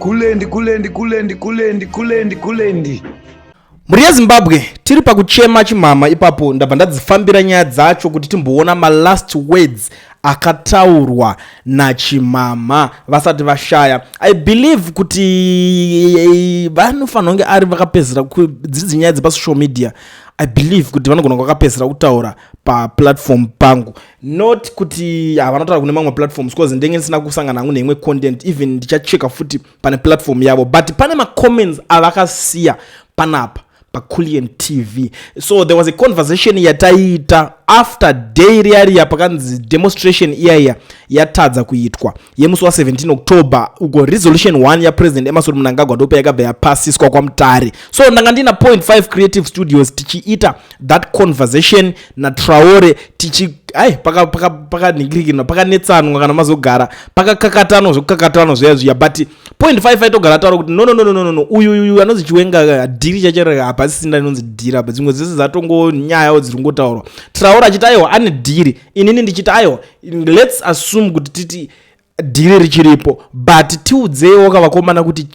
kulendi. Muri yeZimbabwe tiri pakuchema Chimhamha ipapo ndabva ndadzifambira nyaya dzacho kuti timboona ma last words akataurwa naChimhamha vasati vashaya. I believe kuti vanofanira kunge ari vakapedzera dzidzi nyaya dzepa social media. I believe kuti vanogona vakapedzera kutaura pa platform pangu, not kuti havanotaura kune mamwe platforms because ndenge ndisina kusangana hangu neimwe content, even ndichacheka futi pane platform yavo, but pane ma comments avakasiya panapa paKulian TV. So there was a conversation yataita after day riya pakanzi demonstration iya yatadza kuitwa yemusi wa 17 October uko resolution 1 ya president Emmerson Mnangagwa ndope yakabva yapasiswa kwa Mutare. So ndanga ndina 0.5 creative studios tichiita that conversation na Traore tichi paka ningirikina paka netsanwa kana mazogara paka kakatano zveya but 0.5 aitogara taura kuti no uyu anonzi Chiwenga dhiri chachera apa sisina inonzi dhiri apa dzimwe dzese dzatongo nyaya dziringotaurwa. Traore achiti aiwa ane dhiri, inini ndichiti aiwa let's assume kuti titi dhiri richiripo, but tiudzewo kavakomana kuti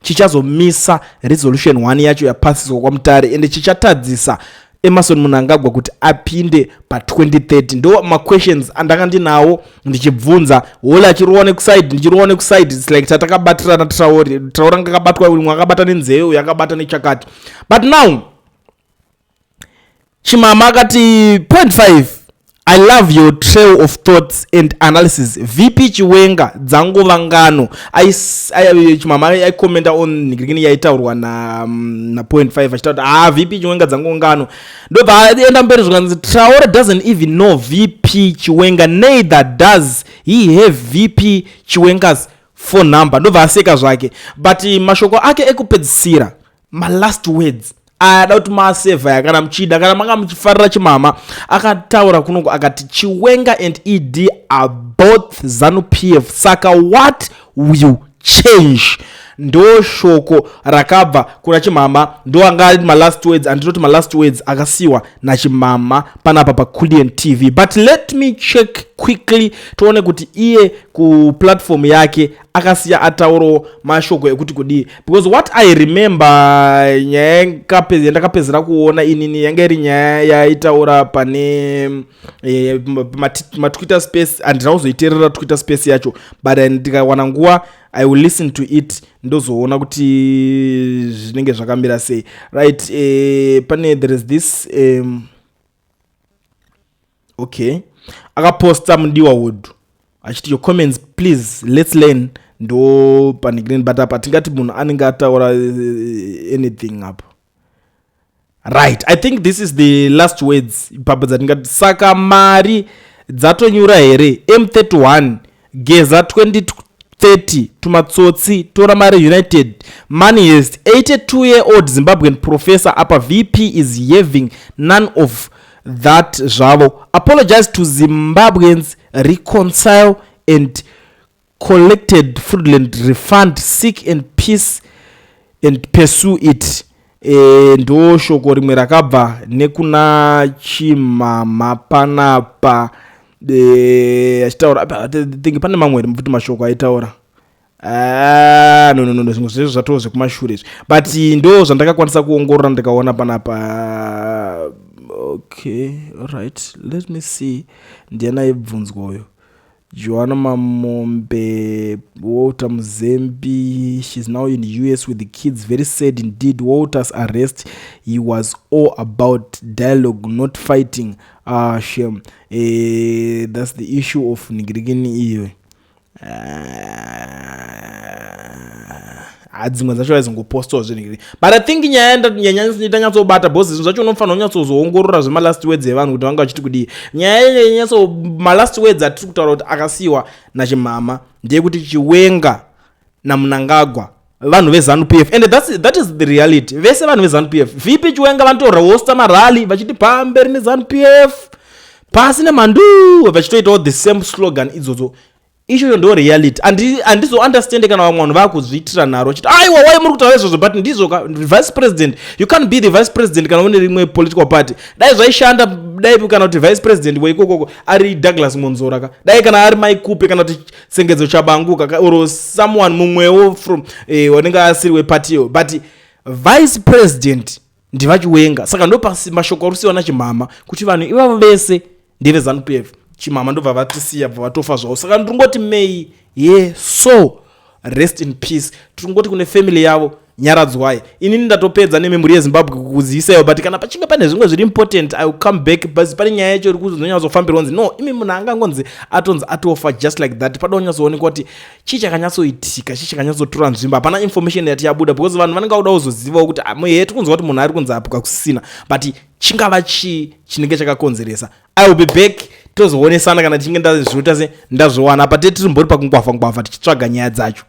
chichazomisa resolution 1 yacho yapasiswa kwa Mutare ende chichatadzisa Emmerson Mnangagwa kuti apinde pa 2030. Ndo ma questions andanga ndinawo ndichibvunza wola chiroone kuside it's like tatakabatira na Traore ngakabatwa umwe akabata nenzeo yakabata nechakati. But now Chimhamha akati 0.5 I love your trail of thoughts and analysis. VP Chiwenga dzangova ngano. Chimhamha I comment on ningirikini yaitaurwa na 0.5 achitauta VP Chiwenga dzangova ngano. Ndobva enda mberi zvikanzi Traore doesn't even know VP Chiwenga, neither does he have VP Chiwenga's phone number. Ndobva aseka zvake, but mashoko ake ekupedzisira my last words ada kuti maseva yakana mchida kana manga muchifarira Chimhamha akataura kunoko akati Chiwenga and ED are both ZANU-PF, saka what will change? Ndo shoko rakabva kuna Chimhamha, ndo anga my last words, andinoti my last words akasiwa na Chimhamha panapa pa Kulian TV. But let me check quickly tuone kuti iye ku platform yake akasiya atauro mashoko ekuti kudi, because what I remember nyaya ndakapedzera kuona inini yanga iri nyaya yaitaura pane ma Twitter space, andinauzoiteerera Twitter space yacho, but ndikawana nguva I will listen to it ndozoona kuti zvinenge zvakamira sei. Right, pane there is this okay, akaposta Mundiwa Wood achiti your comments please let's learn, ndo panigrini but apa tingati munhu anenge ataura anything up. Right, I think this is the last words ipapo dzatingati saka mari dzatonyura here M31 geza 2030 tumatsotsi tora mari United moneyest 82-year-old Zimbabwean professor apa VP is having none of that zvavo. Apologize to Zimbabweans, reconcile and collected foodland refund, seek and peace and pursue it. Ndo shoko rimwe rakabva nekuna Chimhamha panapa achitaura think pane mamwe futi mashoko aitaura no zvimwe zvezvo zvatoo zvekumashure, but ndo zvandakakwanisa kuongorora ndikaona panapa. Okay, alright, let me see. Ndiana ibvunzwa uyo Joanna Mamombe Walter Mzembi, she's now in the US with the kids. Very sad indeed. Walter's arrest, he was all about dialogue, not fighting. Shame. That's the issue of nigirigini iyo. Adzimwe zacho aizingopostawo zvinhu, but I think nyaya nyatsobata boss zvinhu zvacho unofanira kunyatsozoongorora zvema last words evanhu kuti vanga vachiti kudii. Nyaya nyatso ma last words atiri kutaura kuti akasiyiwa naChimhamha ndeyekuti Chiwenga naMnangagwa vanhu veZANU-PF, and that is the reality. Vese vanhu veZANU-PF. VP Chiwenga vanotohosta marali vachiti pamberi neZANU-PF pasina mandu vachitoitawo the same slogan idzodzo. Icho ndo reality, andizo understand kana vamwe vanhu vakuzviitira naro chiti aiwa wai muri kutaura izvozvo, but ndizo vice president, you can't be the vice president kana une rimwe political party. Dai zvaishanda dai kana kuti vice president weikokoko ari Douglas Monzora dai kana ari Mike Kupe kana kuti Sengedzo Chabanguka or someone mumwewo from wanenge asiri weparty but vice president ndivachiwenga saka ndo pasi mashoko arusiwa na Chimhamha kuti vanhu ivavo vese ndeve ZANU-PF Chimhamha ndobva vatisiya bva vatofa zvavo saka ndingoti may so rest in peace tingoti kune family yavo nyaradzwai inini ndatopedza nememuri yeZimbabwe kukuzivisayo but kana pachinge pane zvimwe zviri important I will come back but pane nyaya yacho iri kuzonyanyazofambirwa nzi no imi munhu angangonzi atonzi atofa just like that pada kunyatsoonekwa kuti chii chakanyatsoitika chii chakanyatsotora nzvimbo hapana information yati yabuda because vanhu vanenge vauda kuzozivawo kuti tiri kunzwa kuti munhu ari kunzi apuka kusina but chingava chii chinenge chakakonzeresa I will be back tozoonesana kana tichinge ndazviita se ndazviwana apa tiri mbori pakungwavha tichitsvaga nyaya dzacho.